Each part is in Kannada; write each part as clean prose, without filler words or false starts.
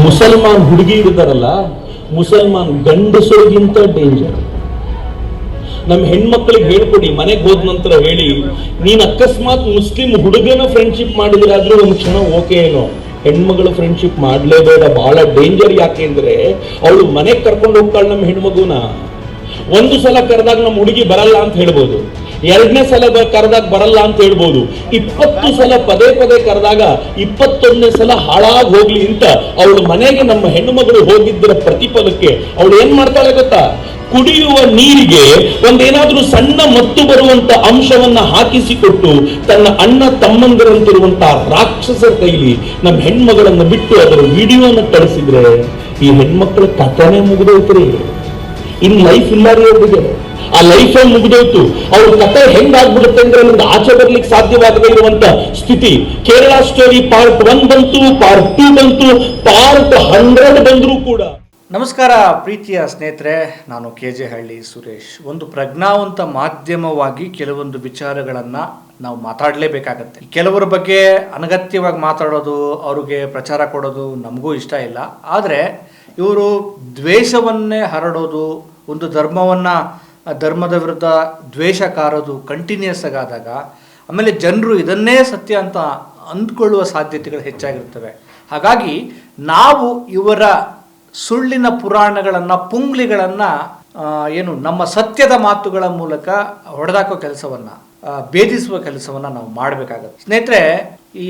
ಮುಸಲ್ಮಾನ್ ಹುಡುಗಿ ಇರ್ತಾರಲ್ಲ, ಮುಸಲ್ಮಾನ್ ಗಂಡಸರಿಗಿಂತ ಡೇಂಜರ್. ನಮ್ಮ ಹೆಣ್ಮಕ್ಳಿಗೆ ಹೇಳ್ಕೊಡಿ, ಮನೆಗೆ ಹೋದ ನಂತರ ಹೇಳಿ, ನೀನ್ ಅಕಸ್ಮಾತ್ ಮುಸ್ಲಿಂ ಹುಡುಗನ ಫ್ರೆಂಡ್ಶಿಪ್ ಮಾಡಿದ್ರಾದ್ರೂ ಒಂದು ಕ್ಷಣ ಓಕೆ ಏನೋ, ಹೆಣ್ಮಗಳು ಫ್ರೆಂಡ್ಶಿಪ್ ಮಾಡ್ಲೇಬೇಡ, ಬಹಳ ಡೇಂಜರ್. ಯಾಕೆಂದ್ರೆ ಅವಳು ಮನೆಗೆ ಕರ್ಕೊಂಡು ಹೋಗ್ತಾಳೆ ನಮ್ಮ ಹೆಣ್ಮಗುನ. ಒಂದು ಸಲ ಕರೆದಾಗ ನಮ್ಮ ಹುಡುಗಿ ಬರಲ್ಲ ಅಂತ ಹೇಳ್ಬೋದು, ಎರಡನೇ ಸಲ ಕರೆದಾಗ ಬರಲ್ಲ ಅಂತ ಹೇಳ್ಬೋದು, 20 ಸಲ ಪದೇ ಪದೇ ಕರೆದಾಗ 21ನೇ ಸಲ ಹಾಳಾಗಿ ಹೋಗ್ಲಿ ಅಂತ ಅವಳು ಮನೆಗೆ ನಮ್ಮ ಹೆಣ್ಣು ಮಗಳು ಹೋಗಿದ್ದರ ಪ್ರತಿಫಲಕ್ಕೆ ಅವಳು ಏನ್ ಮಾಡ್ತಾಳೆ ಗೊತ್ತಾ? ಕುಡಿಯುವ ನೀರಿಗೆ ಒಂದೇನಾದ್ರೂ ಸಣ್ಣ ಮತ್ತು ಬರುವಂತ ಅಂಶವನ್ನ ಹಾಕಿಸಿಕೊಟ್ಟು ತನ್ನ ಅಣ್ಣ ತಮ್ಮಂದಿರಂತಿರುವಂತಹ ರಾಕ್ಷಸರ ಕೈಲಿ ನಮ್ಮ ಹೆಣ್ಮಗಳನ್ನ ಬಿಟ್ಟು ಅದರ ವಿಡಿಯೋನ ಕಳಿಸಿದ್ರೆ ಈ ಹೆಣ್ಮಕ್ಳ ಕಥನೆ ಮುಗಿದೋಯ್ತ್ರಿ. ಇನ್ ಲೈಫ್ ಇಲ್ಲ ರೀ ಅವ್ರಿಗೆ. ಆ ಲೈಫ್ ಮುಗಿದೋಯ್ತು. ಅವ್ರ ಕಥೆ ಹೆಂಗಾಗ್ಬಿಡುತ್ತೆ ಅಂದ್ರೆ ನಮ್ಗೆ ಆಚೆ ಬರ್ಲಿಕ್ಕೆ ಸಾಧ್ಯವಾಗದೇ ಇರುವಂತ ಸ್ಥಿತಿ. ಕೇರಳ ಸ್ಟೋರಿ ಪಾರ್ಟ್ 1 ಬಂತು, ಪಾರ್ಟ್ 2 ಬಂತು, ಪಾರ್ಟ್ 100 ಬಂದ್ರು ಕೂಡ. ನಮಸ್ಕಾರ ಪ್ರೀತಿಯ ಸ್ನೇಹಿತರೆ, ನಾನು KJ ಹಳ್ಳಿ ಸುರೇಶ್. ಒಂದು ಪ್ರಜ್ಞಾವಂತ ಮಾಧ್ಯಮವಾಗಿ ಕೆಲವೊಂದು ವಿಚಾರಗಳನ್ನು ನಾವು ಮಾತಾಡಲೇಬೇಕಾಗತ್ತೆ. ಕೆಲವರ ಬಗ್ಗೆ ಅನಗತ್ಯವಾಗಿ ಮಾತಾಡೋದು, ಅವ್ರಿಗೆ ಪ್ರಚಾರ ಕೊಡೋದು ನಮಗೂ ಇಷ್ಟ ಇಲ್ಲ. ಆದರೆ ಇವರು ದ್ವೇಷವನ್ನೇ ಹರಡೋದು, ಒಂದು ಧರ್ಮದ ವಿರುದ್ಧ ದ್ವೇಷ ಕಾರೋದು ಕಂಟಿನ್ಯೂಸ್ ಆದಾಗ ಆಮೇಲೆ ಜನರು ಇದನ್ನೇ ಸತ್ಯ ಅಂತ ಅಂದ್ಕೊಳ್ಳುವ ಸಾಧ್ಯತೆಗಳು ಹೆಚ್ಚಾಗಿರ್ತವೆ. ಹಾಗಾಗಿ ನಾವು ಇವರ ಸುಳ್ಳಿನ ಪುರಾಣಗಳನ್ನು, ಪುಂಗ್ಲಿಗಳನ್ನು ನಮ್ಮ ಸತ್ಯದ ಮಾತುಗಳ ಮೂಲಕ ಹೊಡೆದಾಕೋ ಕೆಲಸವನ್ನು, ಭೇದಿಸುವ ಕೆಲಸವನ್ನು ನಾವು ಮಾಡಬೇಕಾಗುತ್ತೆ. ಸ್ನೇಹಿತರೆ, ಈ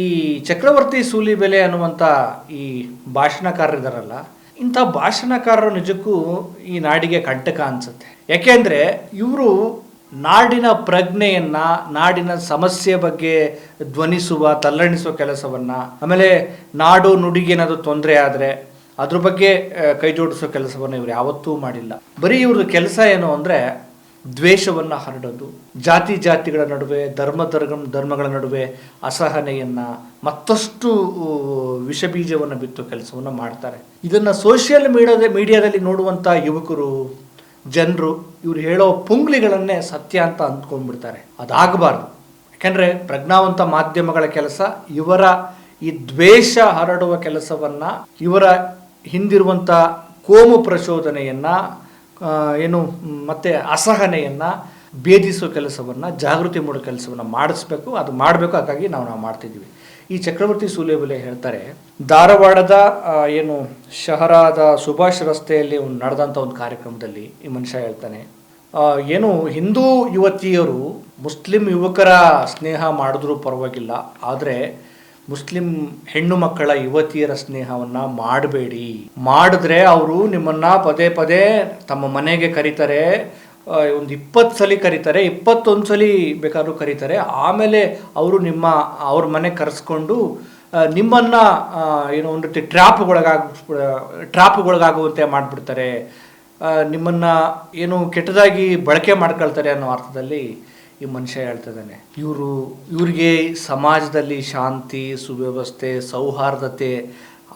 ಚಕ್ರವರ್ತಿ ಸೂಲಿಬೆಲೆ ಅನ್ನುವಂಥ ಈ ಭಾಷಣಕಾರರಿದಾರಲ್ಲ, ಇಂಥ ಭಾಷಣಕಾರರು ನಿಜಕ್ಕೂ ಈ ನಾಡಿಗೆ ಕಂಟಕ ಅನ್ಸುತ್ತೆ. ಯಾಕೆಂದರೆ ಇವರು ನಾಡಿನ ಪ್ರಜ್ಞೆಯನ್ನು, ನಾಡಿನ ಸಮಸ್ಯೆ ಬಗ್ಗೆ ಧ್ವನಿಸುವ, ತಲ್ಲಣಿಸುವ ಕೆಲಸವನ್ನು, ಆಮೇಲೆ ನಾಡು ನುಡಿಗೆ ಏನಾದರೂ ತೊಂದರೆ ಆದರೆ ಅದ್ರ ಬಗ್ಗೆ ಕೈ ಜೋಡಿಸೋ ಕೆಲಸವನ್ನು ಇವರು ಯಾವತ್ತೂ ಮಾಡಿಲ್ಲ. ಬರೀ ಇವ್ರದ್ದು ಕೆಲಸ ಏನು ಅಂದರೆ ದ್ವೇಷವನ್ನು ಹರಡೋದು, ಜಾತಿಗಳ ನಡುವೆ, ಧರ್ಮಗಳ ನಡುವೆ ಅಸಹನೆಯನ್ನು, ಮತ್ತಷ್ಟು ವಿಷಬೀಜವನ್ನು ಬಿತ್ತೋ ಕೆಲಸವನ್ನು ಮಾಡ್ತಾರೆ. ಇದನ್ನು ಸೋಷಿಯಲ್ ಮೀಡಿಯಾದಲ್ಲಿ ನೋಡುವಂಥ ಯುವಕರು, ಜನರು ಇವರು ಹೇಳೋ ಪುಂಗ್ಲಿಗಳನ್ನೇ ಸತ್ಯ ಅಂತ ಅಂದ್ಕೊಂಡ್ಬಿಡ್ತಾರೆ. ಅದಾಗಬಾರ್ದು. ಯಾಕೆಂದರೆ ಪ್ರಜ್ಞಾವಂತ ಮಾಧ್ಯಮಗಳ ಕೆಲಸ ಇವರ ಈ ದ್ವೇಷ ಹರಡುವ ಕೆಲಸವನ್ನು, ಇವರ ಹಿಂದಿರುವಂಥ ಕೋಮು ಪ್ರಚೋದನೆಯನ್ನು, ಮತ್ತೆ ಅಸಹನೆಯನ್ನು ಭೇದಿಸುವ ಕೆಲಸವನ್ನು, ಜಾಗೃತಿ ಮೂಡೋ ಕೆಲಸವನ್ನು ಮಾಡಿಸ್ಬೇಕು. ಅದು ಮಾಡಬೇಕು. ಹಾಗಾಗಿ ನಾವು ಮಾಡ್ತಿದ್ದೀವಿ. ಈ ಚಕ್ರವರ್ತಿ ಸೂಲಿಬೆಲೆ ಹೇಳ್ತಾರೆ, ಧಾರವಾಡದ ಶಹರಾದ ಸುಭಾಷ್ ರಸ್ತೆಯಲ್ಲಿ ನಡೆದಂಥ ಒಂದು ಕಾರ್ಯಕ್ರಮದಲ್ಲಿ ಈ ಮನುಷ್ಯ ಹೇಳ್ತಾನೆ, ಹಿಂದೂ ಯುವತಿಯರು ಮುಸ್ಲಿಂ ಯುವಕರ ಸ್ನೇಹ ಮಾಡಿದ್ರೂ ಪರವಾಗಿಲ್ಲ, ಆದರೆ ಮುಸ್ಲಿಂ ಹೆಣ್ಣು ಮಕ್ಕಳ ಯುವತಿಯರ ಸ್ನೇಹವನ್ನು ಮಾಡಬೇಡಿ. ಮಾಡಿದ್ರೆ ಅವರು ನಿಮ್ಮನ್ನು ಪದೇ ಪದೇ ತಮ್ಮ ಮನೆಗೆ ಕರೀತಾರೆ. ಒಂದು 20 ಸಲ ಕರೀತಾರೆ, 21 ಸಲ ಬೇಕಾದ್ರೂ ಕರೀತಾರೆ. ಆಮೇಲೆ ಅವರು ಅವ್ರ ಮನೆಗೆ ಕರೆಸ್ಕೊಂಡು ನಿಮ್ಮನ್ನು ಒಂದು ರೀತಿ ಟ್ರ್ಯಾಪ್ಗೊಳಗಾಗುವಂತೆ ಮಾಡಿಬಿಡ್ತಾರೆ. ನಿಮ್ಮನ್ನು ಕೆಟ್ಟದಾಗಿ ಬಳಕೆ ಮಾಡ್ಕೊಳ್ತಾರೆ ಅನ್ನೋ ಅರ್ಥದಲ್ಲಿ ಈ ಮನುಷ್ಯ ಹೇಳ್ತಿದ್ದಾನೆ. ಇವ್ರಿಗೆ ಸಮಾಜದಲ್ಲಿ ಶಾಂತಿ, ಸುವ್ಯವಸ್ಥೆ, ಸೌಹಾರ್ದತೆ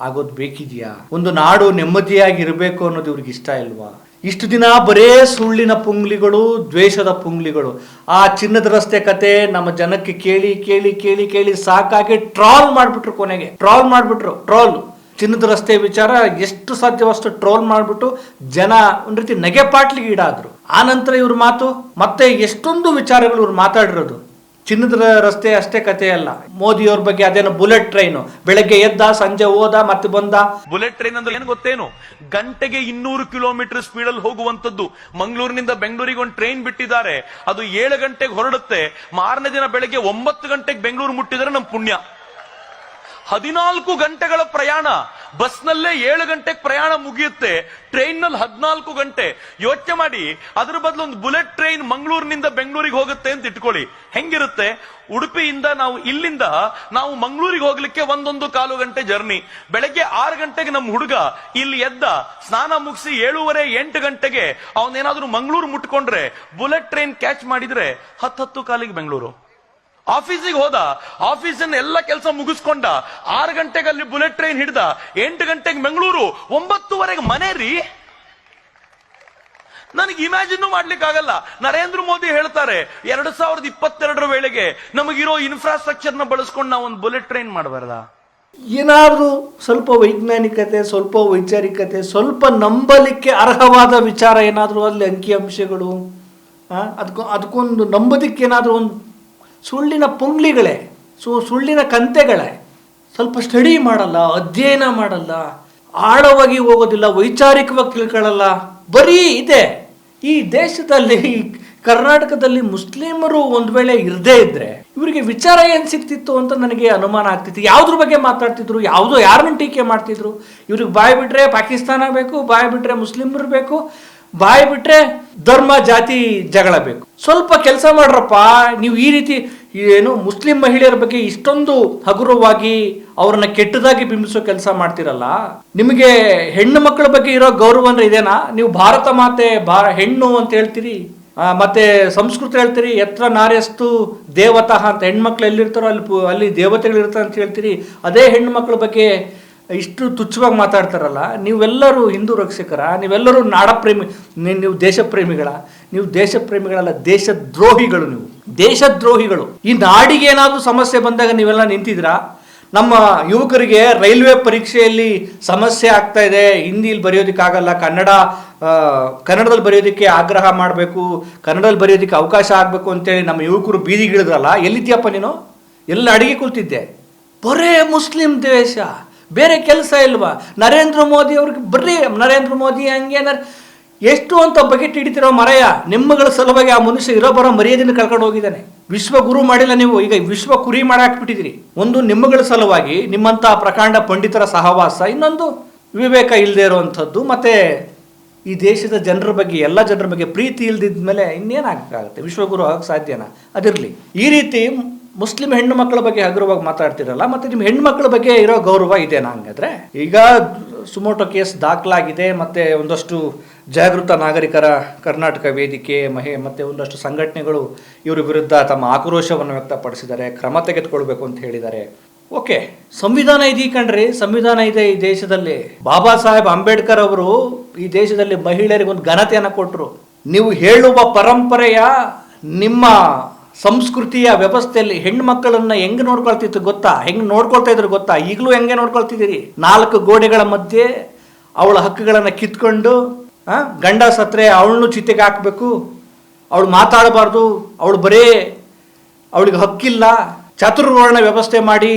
ಆಗೋದು ಬೇಕಿದೆಯಾ? ಒಂದು ನಾಡು ನೆಮ್ಮದಿಯಾಗಿ ಇರಬೇಕು ಅನ್ನೋದು ಇವ್ರಿಗೆ ಇಷ್ಟ ಇಲ್ವಾ? ಇಷ್ಟು ದಿನ ಬರೇ ಸುಳ್ಳಿನ ಪುಂಗ್ಲಿಗಳು, ದ್ವೇಷದ ಪುಂಗ್ಲಿಗಳು. ಆ ಚಿನ್ನದ ರಸ್ತೆ ಕತೆ ನಮ್ಮ ಜನಕ್ಕೆ ಕೇಳಿ ಕೇಳಿ ಕೇಳಿ ಕೇಳಿ ಸಾಕಾಗಿ ಟ್ರಾಲ್ ಮಾಡಿಬಿಟ್ರು. ಕೊನೆಗೆ ಟ್ರಾಲ್ ಚಿನ್ನದ ರಸ್ತೆ ವಿಚಾರ ಎಷ್ಟು ಸಾಧ್ಯವಷ್ಟು ಟ್ರೋಲ್ ಮಾಡಿಬಿಟ್ಟು ಜನ ಒಂದು ರೀತಿ ನಗೆಪಾಟ್ಲಿಗೆ ಈಡಾದ್ರು. ಆ ನಂತರ ಇವ್ರ ಮಾತು ಮತ್ತೆ ಎಷ್ಟೊಂದು ವಿಚಾರಗಳು ಇವ್ರು ಮಾತಾಡಿರೋದು. ಚಿನ್ನದ ರಸ್ತೆ ಅಷ್ಟೇ ಕಥೆ ಅಲ್ಲ, ಮೋದಿಯವ್ರ ಬಗ್ಗೆ ಅದೇನೋ ಬುಲೆಟ್ ಟ್ರೈನು, ಬೆಳಗ್ಗೆ ಎದ್ದ, ಸಂಜೆ ಹೋದ, ಮತ್ತೆ ಬಂದ. ಬುಲೆಟ್ ಟ್ರೈನ್ ಅಂದ್ರೆ ಏನು ಗೊತ್ತೇನು? ಗಂಟೆಗೆ 200 ಕಿಲೋಮೀಟರ್ ಸ್ಪೀಡಲ್ಲಿ ಹೋಗುವಂತದ್ದು. ಮಂಗಳೂರಿನಿಂದ ಬೆಂಗಳೂರಿಗೆ ಒಂದು ಟ್ರೈನ್ ಬಿಟ್ಟಿದ್ದಾರೆ, ಅದು 7 ಗಂಟೆಗೆ ಹೊರಡುತ್ತೆ. ಮಾರನೇ ದಿನ ಬೆಳಗ್ಗೆ 9 ಗಂಟೆಗೆ ಬೆಂಗಳೂರು ಮುಟ್ಟಿದ್ರೆ ನಮ್ ಪುಣ್ಯ. 14 ಗಂಟೆಗಳ ಪ್ರಯಾಣ. ಬಸ್ನಲ್ಲೇ 7 ಗಂಟೆಗೆ ಪ್ರಯಾಣ ಮುಗಿಯುತ್ತೆ, ಟ್ರೈನ್ ನಲ್ಲಿ 14 ಗಂಟೆ. ಯೋಚನೆ ಮಾಡಿ, ಅದ್ರ ಬದಲು ಒಂದು ಬುಲೆಟ್ ಟ್ರೈನ್ ಮಂಗಳೂರಿನಿಂದ ಬೆಂಗಳೂರಿಗೆ ಹೋಗುತ್ತೆ ಅಂತ ಇಟ್ಕೊಳ್ಳಿ, ಹೆಂಗಿರುತ್ತೆ? ಉಡುಪಿಯಿಂದ ಇಲ್ಲಿಂದ ನಾವು ಮಂಗಳೂರಿಗೆ ಹೋಗ್ಲಿಕ್ಕೆ 1.25 ಗಂಟೆ ಜರ್ನಿ. ಬೆಳಗ್ಗೆ 6 ಗಂಟೆಗೆ ನಮ್ಮ ಹುಡುಗ ಇಲ್ಲಿ ಎದ್ದ, ಸ್ನಾನ ಮುಗಿಸಿ 7:30 8 ಗಂಟೆಗೆ ಅವನೇನಾದ್ರೂ ಮಂಗಳೂರು ಮುಟ್ಕೊಂಡ್ರೆ, ಬುಲೆಟ್ ಟ್ರೈನ್ ಕ್ಯಾಚ್ ಮಾಡಿದ್ರೆ 10 ಕಾಲಿಗೆ ಬೆಂಗಳೂರು. ಆಫೀಸಿಗೆ ಹೋದ, ಆಫೀಸಿನ ಎಲ್ಲ ಕೆಲಸ ಮುಗಿಸ್ಕೊಂಡ, 6 ಗಂಟೆಗೆ ಅಲ್ಲಿ ಬುಲೆಟ್ ಟ್ರೈನ್ ಹಿಡ್ದ, 8 ಗಂಟೆಗೆ ಬೆಂಗಳೂರು, 9:30 ಮನೆ ರೀ. ನನಗೆ ಇಮ್ಯಾಜಿನ್ ಮಾಡ್ಲಿಕ್ಕೆ ಆಗಲ್ಲ. ನರೇಂದ್ರ ಮೋದಿ ಹೇಳ್ತಾರೆ 2022 ವೇಳೆಗೆ ನಮಗಿರೋ ಇನ್ಫ್ರಾಸ್ಟ್ರಕ್ಚರ್ ನ ಬಳಸ್ಕೊಂಡು ನಾವು ಒಂದು ಬುಲೆಟ್ ಟ್ರೈನ್ ಮಾಡಬಾರ್ದ? ಏನಾದರೂ ಸ್ವಲ್ಪ ವೈಜ್ಞಾನಿಕತೆ, ಸ್ವಲ್ಪ ವೈಚಾರಿಕತೆ, ಸ್ವಲ್ಪ ನಂಬಲಿಕ್ಕೆ ಅರ್ಹವಾದ ವಿಚಾರ ಏನಾದರೂ ಅಲ್ಲಿ ಅಂಕಿಅಂಶಗಳು, ಅದಕ್ಕೊಂದು ನಂಬೋದಕ್ಕೆ ಏನಾದರೂ ಒಂದು ಸುಳ್ಳಿನ ಪುಂಗ್ಲಿಗಳೇ, ಸುಳ್ಳಿನ ಕಂತೆಗಳೇ, ಸ್ವಲ್ಪ ಸ್ಟಡಿ ಮಾಡಲ್ಲ, ಅಧ್ಯಯನ ಮಾಡಲ್ಲ, ಆಳವಾಗಿ ಹೋಗೋದಿಲ್ಲ, ವೈಚಾರಿಕವಾಗಿ ತಿಳ್ಕೊಳ್ಳಲ್ಲ, ಬರೀ ಇದೆ. ಈ ದೇಶದಲ್ಲಿ, ಕರ್ನಾಟಕದಲ್ಲಿ ಮುಸ್ಲಿಮರು ಒಂದು ವೇಳೆ ಇರದೇ ಇದ್ರೆ ಇವರಿಗೆ ವಿಚಾರ ಏನು ಸಿಗ್ತಿತ್ತು ಅಂತ ನನಗೆ ಅನುಮಾನ ಆಗ್ತಿತ್ತು. ಯಾವುದ್ರ ಬಗ್ಗೆ ಮಾತಾಡ್ತಿದ್ರು, ಯಾರನ್ನ ಟೀಕೆ ಮಾಡ್ತಿದ್ರು? ಇವ್ರಿಗೆ ಬಾಯಿ ಬಿಟ್ರೆ ಪಾಕಿಸ್ತಾನ ಬೇಕು, ಬಾಯಿ ಬಿಟ್ರೆ ಮುಸ್ಲಿಮರು ಬೇಕು, ಬಾಯಿ ಬಿಟ್ರೆ ಧರ್ಮ ಜಾತಿ ಜಗಳ ಬೇಕು. ಸ್ವಲ್ಪ ಕೆಲಸ ಮಾಡ್ರಪ್ಪ. ನೀವು ಈ ರೀತಿ ಏನು ಮುಸ್ಲಿಂ ಮಹಿಳೆಯರ ಬಗ್ಗೆ ಇಷ್ಟೊಂದು ಹಗುರವಾಗಿ ಅವ್ರನ್ನ ಕೆಟ್ಟದಾಗಿ ಬಿಂಬಿಸೋ ಕೆಲಸ ಮಾಡ್ತಿರಲ್ಲ. ನಿಮಗೆ ಹೆಣ್ಣು ಮಕ್ಕಳ ಬಗ್ಗೆ ಇರೋ ಗೌರವ ಅಂದ್ರೆ ಇದೇನಾ? ನೀವು ಭಾರತ ಮಾತೆ ಹೆಣ್ಣು ಅಂತ ಹೇಳ್ತೀರಿ, ಮತ್ತೆ ಸಂಸ್ಕೃತಿ ಹೇಳ್ತೀರಿ, ಎತ್ರ ನಾರ್ಯಸ್ತು ದೇವತಃ ಅಂತ. ಹೆಣ್ಮಕ್ಳು ಎಲ್ಲಿರ್ತಾರೋ ಅಲ್ಲಿ ದೇವತೆಗಳಿರ್ತಾರೆ ಅಂತ ಹೇಳ್ತೀರಿ. ಅದೇ ಹೆಣ್ಣು ಮಕ್ಕಳ ಬಗ್ಗೆ ಇಷ್ಟು ತುಚ್ಛವಾಗಿ ಮಾತಾಡ್ತಾರಲ್ಲ. ನೀವೆಲ್ಲರೂ ಹಿಂದೂ ರಕ್ಷಕರ? ನೀವೆಲ್ಲರೂ ನಾಡಪ್ರೇಮಿ? ನೀವು ದೇಶಪ್ರೇಮಿಗಳ? ನೀವು ದೇಶಪ್ರೇಮಿಗಳಲ್ಲ, ದೇಶದ್ರೋಹಿಗಳು. ನೀವು ದೇಶದ್ರೋಹಿಗಳು. ಈ ನಾಡಿಗೆ ಏನಾದರೂ ಸಮಸ್ಯೆ ಬಂದಾಗ ನೀವೆಲ್ಲ ನಿಂತಿದ್ರಾ? ನಮ್ಮ ಯುವಕರಿಗೆ ರೈಲ್ವೆ ಪರೀಕ್ಷೆಯಲ್ಲಿ ಸಮಸ್ಯೆ ಆಗ್ತಾ ಇದೆ, ಹಿಂದಿಲಿ ಬರೆಯೋದಕ್ಕಾಗಲ್ಲ, ಕನ್ನಡದಲ್ಲಿ ಬರೆಯೋದಕ್ಕೆ ಆಗ್ರಹ ಮಾಡಬೇಕು, ಕನ್ನಡದಲ್ಲಿ ಬರೆಯೋದಕ್ಕೆ ಅವಕಾಶ ಆಗಬೇಕು ಅಂತೇಳಿ ನಮ್ಮ ಯುವಕರು ಬೀದಿಗಿಳಿದ್ರಲ್ಲ. ಎಲ್ಲಿದ್ಯಪ್ಪ ನೀನು? ಎಲ್ಲ ಅಡಿಗೆ ಕೂತಿದ್ದೆ? ಬರೇ ಮುಸ್ಲಿಂ ದೇಶ, ಬೇರೆ ಕೆಲಸ ಇಲ್ವಾ? ನರೇಂದ್ರ ಮೋದಿ ಅವ್ರಿಗೆ ಬರ್ರಿ, ನರೇಂದ್ರ ಮೋದಿ ಹಂಗೆ ಎಷ್ಟು ಅಂತ ಬಕೆಟ್ ಹಿಡಿತಿರೋ ಮರೆಯ. ನಿಮ್ಮಗಳ ಸಲುವಾಗಿ ಆ ಮನುಷ್ಯ ಬರೋ ಮರ್ಯಾದೆಯನ್ನು ಕಳ್ಕೊಂಡು ಹೋಗಿದ್ದಾನೆ. ವಿಶ್ವಗುರು ಮಾಡಿಲ್ಲ ನೀವು, ಈಗ ವಿಶ್ವ ಕುರಿ ಮಾಡಾಕ್ಬಿಟ್ಟಿದ್ದೀರಿ. ಒಂದು ನಿಮ್ಮಗಳ ಸಲುವಾಗಿ ನಿಮ್ಮಂಥ ಪ್ರಕಾಂಡ ಪಂಡಿತರ ಸಹವಾಸ, ಇನ್ನೊಂದು ವಿವೇಕ ಇಲ್ಲದೆ ಇರುವಂಥದ್ದು, ಮತ್ತೆ ಈ ದೇಶದ ಜನರ ಬಗ್ಗೆ, ಎಲ್ಲ ಜನರ ಬಗ್ಗೆ ಪ್ರೀತಿ ಇಲ್ದಿದ್ದ ಮೇಲೆ ಇನ್ನೇನಾಗಕ್ಕಾಗುತ್ತೆ? ವಿಶ್ವಗುರು ಆಗಕ್ಕೆ ಸಾಧ್ಯನಾ? ಅದಿರಲಿ. ಈ ರೀತಿ ಮುಸ್ಲಿಂ ಹೆಣ್ಣು ಮಕ್ಕಳ ಬಗ್ಗೆ ಹಗುರವಾಗಿ ಮಾತಾಡ್ತಿರಲ್ಲ, ಮತ್ತೆ ನಿಮ್ಮ ಹೆಣ್ಮಕ್ಳ ಬಗ್ಗೆ ಇರೋ ಗೌರವ ಇದೆನಾ? ಹಂಗಾದ್ರೆ ಈಗ ಸುಮೋಟೋ ಕೇಸ್ ದಾಖಲಾಗಿದೆ, ಮತ್ತೆ ಒಂದಷ್ಟು ಜಾಗೃತ ನಾಗರಿಕರ ಕರ್ನಾಟಕ ವೇದಿಕೆ ಮತ್ತೆ ಒಂದಷ್ಟು ಸಂಘಟನೆಗಳು ಇವರ ವಿರುದ್ಧ ತಮ್ಮ ಆಕ್ರೋಶವನ್ನು ವ್ಯಕ್ತಪಡಿಸಿದ್ದಾರೆ, ಕ್ರಮ ತೆಗೆದುಕೊಳ್ಬೇಕು ಅಂತ ಹೇಳಿದ್ದಾರೆ. ಓಕೆ, ಸಂವಿಧಾನ ಇದೀ ಕಣ್ರಿ, ಸಂವಿಧಾನ ಇದೆ ಈ ದೇಶದಲ್ಲಿ. ಬಾಬಾ ಸಾಹೇಬ್ ಅಂಬೇಡ್ಕರ್ ಅವರು ಈ ದೇಶದಲ್ಲಿ ಮಹಿಳೆಯರಿಗೆ ಒಂದು ಘನತೆಯನ್ನು ಕೊಟ್ಟರು. ನೀವು ಹೇಳುವ ಪರಂಪರೆಯ ನಿಮ್ಮ ಸಂಸ್ಕೃತಿಯ ವ್ಯವಸ್ಥೆಯಲ್ಲಿ ಹೆಣ್ಣು ಮಕ್ಕಳನ್ನ ಹೆಂಗ್ ನೋಡ್ಕೊಳ್ತಿತ್ತು ಗೊತ್ತಾ? ಹೆಂಗ್ ನೋಡ್ಕೊಳ್ತಾ ಇದ್ರು ಗೊತ್ತಾ? ಈಗಲೂ ಹೆಂಗೆ ನೋಡ್ಕೊಳ್ತಿದ್ದೀರಿ? 4 ಗೋಡೆಗಳ ಮಧ್ಯೆ ಅವಳ ಹಕ್ಕುಗಳನ್ನು ಕಿತ್ಕೊಂಡು, ಗಂಡ ಸತ್ರೆ ಅವಳನ್ನು ಚಿತೆಗೆ ಹಾಕಬೇಕು, ಅವಳು ಮಾತಾಡಬಾರ್ದು, ಅವಳಿಗೆ ಹಕ್ಕಿಲ್ಲ, ಚತುರ್ವರ್ಣ ವ್ಯವಸ್ಥೆ ಮಾಡಿ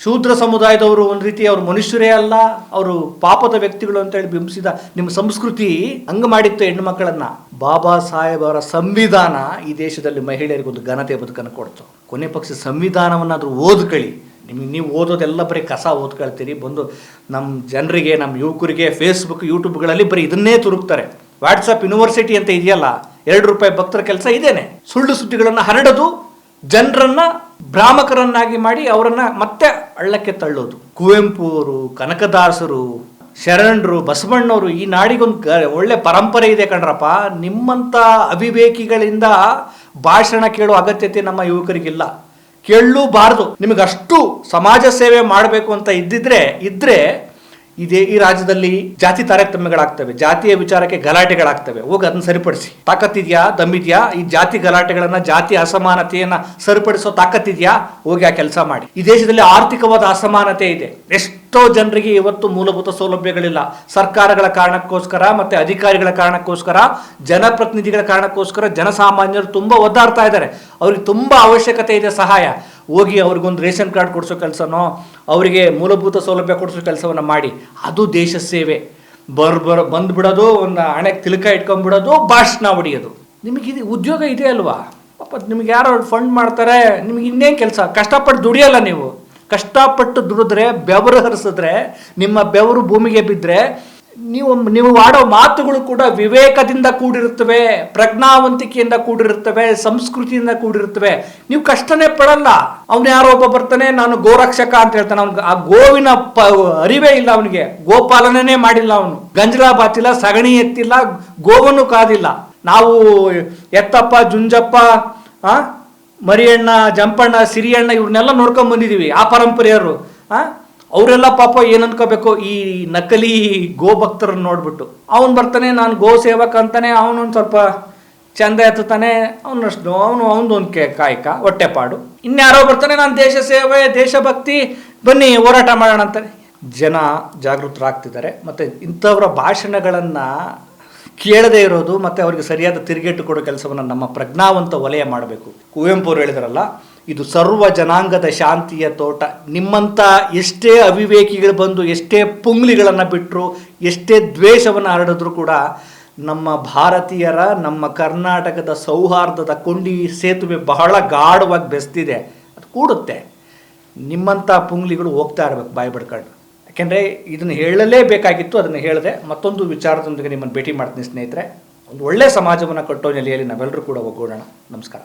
ಶೂದ್ರ ಸಮುದಾಯದವರು ಒಂದು ರೀತಿ ಅವರು ಮನುಷ್ಯರೇ ಅಲ್ಲ, ಅವರು ಪಾಪದ ವ್ಯಕ್ತಿಗಳು ಅಂತೇಳಿ ಬಿಂಬಿಸಿದ ನಿಮ್ಮ ಸಂಸ್ಕೃತಿ ಹಂಗ ಮಾಡಿತ್ತು ಹೆಣ್ಣು ಮಕ್ಕಳನ್ನ. ಬಾಬಾ ಸಾಹೇಬ್ ಅವರ ಸಂವಿಧಾನ ಈ ದೇಶದಲ್ಲಿ ಮಹಿಳೆಯರಿಗೊಂದು ಘನತೆ ಬದುಕನ್ನು ಕೊಡ್ತು. ಕೊನೆ ಪಕ್ಷ ಸಂವಿಧಾನವನ್ನಾದ್ರೂ ಓದ್ಕೊಳ್ಳಿ. ನೀವು ಓದೋದೆಲ್ಲ ಬರೀ ಕಸ ಓದ್ಕೊಳ್ತೀರಿ. ಬಂದು ನಮ್ಮ ಜನರಿಗೆ, ನಮ್ಮ ಯುವಕರಿಗೆ ಫೇಸ್ಬುಕ್ ಯೂಟ್ಯೂಬ್ಗಳಲ್ಲಿ ಬರೀ ಇದನ್ನೇ ತುರುಕ್ತಾರೆ. ವಾಟ್ಸಪ್ ಯೂನಿವರ್ಸಿಟಿ ಅಂತ ಇದೆಯಲ್ಲ, ₹2 ಭಕ್ತರ ಕೆಲಸ ಇದೇನೆ. ಸುಳ್ಳು ಸುದ್ದಿಗಳನ್ನು ಹರಡೋದು, ಜನರನ್ನ ಭ್ರಾಮಕರನ್ನಾಗಿ ಮಾಡಿ ಅವರನ್ನ ಮತ್ತೆ ಹಳ್ಳಕ್ಕೆ ತಳ್ಳೋದು. ಕುವೆಂಪು ಅವರು, ಕನಕದಾಸರು, ಶರಣರು, ಬಸವಣ್ಣವರು, ಈ ನಾಡಿಗೊಂದು ಒಳ್ಳೆ ಪರಂಪರೆ ಇದೆ ಕಣ್ರಪ್ಪ. ನಿಮ್ಮಂಥ ಅವಿವೇಕಿಗಳಿಂದ ಭಾಷಣ ಕೇಳೋ ಅಗತ್ಯತೆ ನಮ್ಮ ಯುವಕರಿಗಿಲ್ಲ, ಕೇಳಲೂಬಾರದು. ನಿಮಗಷ್ಟು ಸಮಾಜ ಸೇವೆ ಮಾಡಬೇಕು ಅಂತ ಇದ್ರೆ ಈ ರಾಜ್ಯದಲ್ಲಿ ಜಾತಿ ತಾರತಮ್ಯಗಳಾಗ್ತವೆ, ಜಾತಿಯ ವಿಚಾರಕ್ಕೆ ಗಲಾಟೆಗಳಾಗ್ತವೆ. ಹೋಗಿ ಅದನ್ನ ಸರಿಪಡಿಸಿ. ತಾಕತ್ತಿದ್ಯಾ, ದಮ್ಮಿದ್ಯಾ? ಈ ಜಾತಿ ಗಲಾಟೆಗಳನ್ನ, ಜಾತಿ ಅಸಮಾನತೆಯನ್ನ ಸರಿಪಡಿಸೋ ತಾಕತ್ತಿದ್ಯಾ? ಹೋಗಿ ಆ ಕೆಲಸ ಮಾಡಿ. ಈ ದೇಶದಲ್ಲಿ ಆರ್ಥಿಕವಾದ ಅಸಮಾನತೆ ಇದೆ. ಎಷ್ಟೋ ಜನರಿಗೆ ಇವತ್ತು ಮೂಲಭೂತ ಸೌಲಭ್ಯಗಳಿಲ್ಲ. ಸರ್ಕಾರಗಳ ಕಾರಣಕ್ಕೋಸ್ಕರ, ಮತ್ತೆ ಅಧಿಕಾರಿಗಳ ಕಾರಣಕ್ಕೋಸ್ಕರ, ಜನಪ್ರತಿನಿಧಿಗಳ ಕಾರಣಕ್ಕೋಸ್ಕರ ಜನಸಾಮಾನ್ಯರು ತುಂಬಾ ಒದ್ದಾಡ್ತಾ ಇದ್ದಾರೆ. ಅವ್ರಿಗೆ ತುಂಬಾ ಅವಶ್ಯಕತೆ ಇದೆ ಸಹಾಯ. ಹೋಗಿ ಅವ್ರಿಗೊಂದು ರೇಷನ್ ಕಾರ್ಡ್ ಕೊಡಿಸೋ ಕೆಲಸನೋ, ಅವರಿಗೆ ಮೂಲಭೂತ ಸೌಲಭ್ಯ ಕೊಡಿಸೋ ಕೆಲಸವನ್ನು ಮಾಡಿ. ಅದು ದೇಶ ಸೇವೆ. ಬಂದ್ಬಿಡೋದು, ಒಂದು ಹಣೆಗೆ ತಿಲಕ ಇಟ್ಕೊಂಡ್ಬಿಡೋದು, ಭಾಷಣ ಹೊಡಿಯೋದು. ನಿಮಗೆ ಉದ್ಯೋಗ ಇದೆ ಅಲ್ವಾ? ಪಾಪ ನಿಮ್ಗೆ ಯಾರೋ ಫಂಡ್ ಮಾಡ್ತಾರೆ, ನಿಮ್ಗೆ ಇನ್ನೇನು ಕೆಲಸ? ಕಷ್ಟಪಟ್ಟು ದುಡಿಯಲ್ಲ ನೀವು. ಕಷ್ಟಪಟ್ಟು ದುಡಿದ್ರೆ, ಬೆವರು ಹರಿಸಿದ್ರೆ, ನಿಮ್ಮ ಬೆವರು ಭೂಮಿಗೆ ಬಿದ್ದರೆ ನೀವು ಆಡೋ ಮಾತುಗಳು ಕೂಡ ವಿವೇಕದಿಂದ ಕೂಡಿರುತ್ತವೆ, ಪ್ರಜ್ಞಾವಂತಿಕೆಯಿಂದ ಕೂಡಿರುತ್ತವೆ, ಸಂಸ್ಕೃತಿಯಿಂದ ಕೂಡಿರುತ್ತವೆ. ನೀವು ಕಷ್ಟನೇ ಪಡಲ್ಲ. ಅವನು ಯಾರೋ ಒಬ್ಬ ಬರ್ತಾನೆ, ನಾನು ಗೋರಕ್ಷಕ ಅಂತ ಹೇಳ್ತಾನೆ. ಅವ್ನಿಗೆ ಆ ಗೋವಿನ ಅರಿವೇ ಇಲ್ಲ, ಅವನಿಗೆ ಗೋಪಾಲನೆ ಮಾಡಿಲ್ಲ, ಅವನು ಗಂಜಲ ಬಾತಿಲ್ಲ, ಸಗಣಿ ಎತ್ತಿಲ್ಲ, ಗೋವನ್ನು ಕಾದಿಲ್ಲ. ನಾವು ಎತ್ತಪ್ಪ, ಜುಂಜಪ್ಪ, ಮರಿಯಣ್ಣ, ಜಂಪಣ್ಣ, ಸಿರಿಯಣ್ಣ ಇವ್ರನ್ನೆಲ್ಲ ನೋಡ್ಕೊಂಡ್ ಬಂದಿದೀವಿ, ಆ ಪರಂಪರೆಯವರು. ಅವರೆಲ್ಲ ಪಾಪ ಏನು ಅನ್ಕೋಬೇಕು, ಈ ನಕಲಿ ಗೋ ಭಕ್ತರನ್ನು ನೋಡ್ಬಿಟ್ಟು. ಅವನು ಬರ್ತಾನೆ, ನಾನು ಗೋ ಸೇವಕ ಅಂತಾನೆ, ಅವನೊಂದು ಸ್ವಲ್ಪ ಚಂದ ಎತ್ತಾನೆ, ಅವನೊಂದು ಕಾಯಕ ಹೊಟ್ಟೆಪಾಡು. ಇನ್ಯಾರೋ ಬರ್ತಾನೆ, ನಾನು ದೇಶ ಸೇವೆ, ದೇಶಭಕ್ತಿ, ಬನ್ನಿ ಹೋರಾಟ ಮಾಡೋಣ ಅಂತಾರೆ. ಜನ ಜಾಗೃತರಾಗ್ತಿದ್ದಾರೆ. ಮತ್ತು ಇಂಥವರ ಭಾಷಣಗಳನ್ನು ಕೇಳದೇ ಇರೋದು ಮತ್ತು ಅವರಿಗೆ ಸರಿಯಾದ ತಿರುಗೇಟು ಕೊಡೋ ಕೆಲಸವನ್ನು ನಮ್ಮ ಪ್ರಜ್ಞಾವಂತ ವಲಯ ಮಾಡಬೇಕು. ಕುವೆಂಪು ಅವರು ಹೇಳಿದಾರಲ್ಲ, ಇದು ಸರ್ವ ಜನಾಂಗದ ಶಾಂತಿಯ ತೋಟ. ನಿಮ್ಮಂಥ ಎಷ್ಟೇ ಅವಿವೇಕಿಗಳು ಬಂದು ಎಷ್ಟೇ ಪುಂಗ್ಲಿಗಳನ್ನು ಬಿಟ್ಟರು, ಎಷ್ಟೇ ದ್ವೇಷವನ್ನು ಹರಡಿದ್ರು ಕೂಡ ನಮ್ಮ ಭಾರತೀಯರ, ನಮ್ಮ ಕರ್ನಾಟಕದ ಸೌಹಾರ್ದದ ಕೊಂಡಿ ಸೇತುವೆ ಬಹಳ ಗಾಢವಾಗಿ ಬೆಸ್ತಿದೆ. ಅದು ಕೂಡುತ್ತೆ. ನಿಮ್ಮಂಥ ಪುಂಗ್ಲಿಗಳು ಹೋಗ್ತಾ ಇರಬೇಕು ಬಾಯಿ ಬಿಡ್ಕೊಂಡು. ಯಾಕೆಂದರೆ ಇದನ್ನು ಹೇಳಲೇಬೇಕಾಗಿತ್ತು, ಅದನ್ನು ಹೇಳಿದೆ. ಮತ್ತೊಂದು ವಿಚಾರದೊಂದಿಗೆ ನಿಮ್ಮನ್ನು ಭೇಟಿ ಮಾಡ್ತೀನಿ ಸ್ನೇಹಿತರೆ. ಒಂದು ಒಳ್ಳೆಯ ಸಮಾಜವನ್ನು ಕಟ್ಟೋ ನೆಲೆಯಲ್ಲಿ ನಾವೆಲ್ಲರೂ ಕೂಡ ಒಗ್ಗೂಡೋಣ. ನಮಸ್ಕಾರ.